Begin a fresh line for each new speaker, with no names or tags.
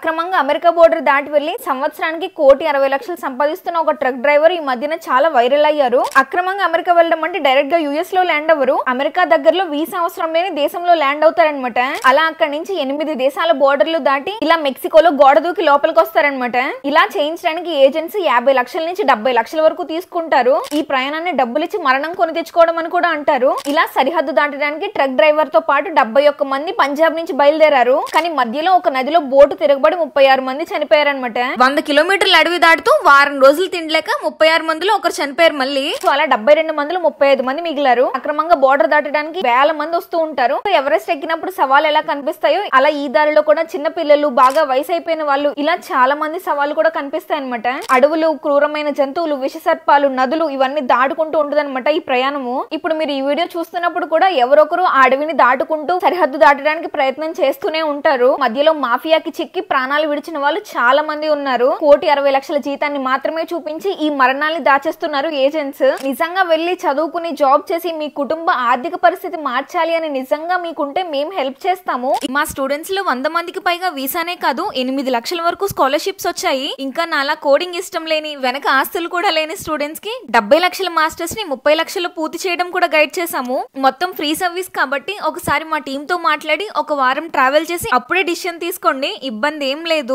అక్రమంగా America border దాటి వెళ్లి సంవత్సరానికి 1,60,00,000 సంపాదిస్తున్న ఒక ట్రక్ డ్రైవర్ ఈ మధ్యన చాలా వైరల్ అయ్యారు. అక్రమంగా అమెరికా వెళ్ళడం అంటే డైరెక్ట్ గా యుఎస్ లో ల్యాండ్ అవ్వరు. అమెరికా దగ్గరలో వీసా అవసరం లేని దేశంలో ల్యాండ్ అవుతారనమాట. అలా అక్కడి నుంచి 8 దేశాల బోర్డర్లు దాటి ఇలా మెక్సికోలో గోడ దూకి లోపలికి వస్తారనమాట. ఇలా చేయించడానికి ఏజెన్సీ 50 లక్షల నుంచి 70 లక్షల వరకు తీసుకుంటారు. ఈ ప్రయాణాన్ని డబ్బులిచ్చి మరణం కొని తెచ్చుకోవడం అని కూడా అంటారు. ఇలా సరిహద్దు దాటడానికి ట్రక్ డ్రైవర్ తో పాటు 71 మంది పంజాబ్ నుంచి బయలుదేరారు. కానీ మధ్యలో ఒక నదిలో బోటు తిరగబడి 36 మంది చనిపోయారనమాట. 100 కిలోమీటర్ల అడవి దాటుతూ వారం రోజులు తినలేక 36 మందిలో ఒకరు చనిపోయారు. మళ్ళీ సో అలా 72 మందిలో 35 మంది మిగిలారు. అక్రమంగా బోర్డర్ దాటడానికి వేల మంది వస్తూ ఉంటారు. ఎవరెస్ట్ ఎక్కినప్పుడు సవాలు ఎలా కనిపిస్తాయో అలా ఈ దారిలో కూడా చిన్న పిల్లలు, బాగా వయసు అయిపోయిన వాళ్ళు, ఇలా చాలా మంది సవాలు కూడా కనిపిస్తాయి అనమాట. అడవులు, క్రూరమైన జంతువులు, విషసర్పాలు, నదులు ఇవన్నీ దాటుకుంటూ ఉంటుందన్నమాట ఈ ప్రయాణము. ఇప్పుడు మీరు ఈ వీడియో చూస్తున్నప్పుడు కూడా ఎవరొకరు ఆ అడవిని దాటుకుంటూ సరిహద్దు దాటడానికి ప్రయత్నం చేస్తూనే ఉంటారు. మధ్యలో మాఫియాకి చిక్కి ప్రాణాలు విడిచిన వాళ్ళు చాలా మంది ఉన్నారు. 1,60,00,000 జీతాన్ని మాత్రమే చూపించి ఈ మరణాన్ని దాచేస్తున్నారు ఏజెంట్స్. నిజంగా వెళ్లి చదువుకుని జాబ్ చేసి మీ కుటుంబ ఆర్థిక పరిస్థితి మార్చాలి అని నిజంగా మీకుంటే మేము హెల్ప్ చేస్తాము. మా స్టూడెంట్స్ లో 100 మందికి పైగా వీసానే కాదు 8 లక్షల వరకు స్కాలర్షిప్స్ వచ్చాయి. ఇంకా నాలా కోడింగ్ ఇష్టం లేని, వెనక ఆస్తులు కూడా లేని స్టూడెంట్స్ కి 70 లక్షల మాస్టర్స్ ని 30 లక్షలు పూర్తి చేయడం కూడా గైడ్ చేసాము. మొత్తం ఫ్రీ సర్వీస్ కాబట్టి ఒకసారి మా టీమ్ తో మాట్లాడి ఒక వారం ట్రావెల్ చేసి అప్పుడే డిసిషన్ తీసుకోండి. ఇబ్బంది ఏం లేదు.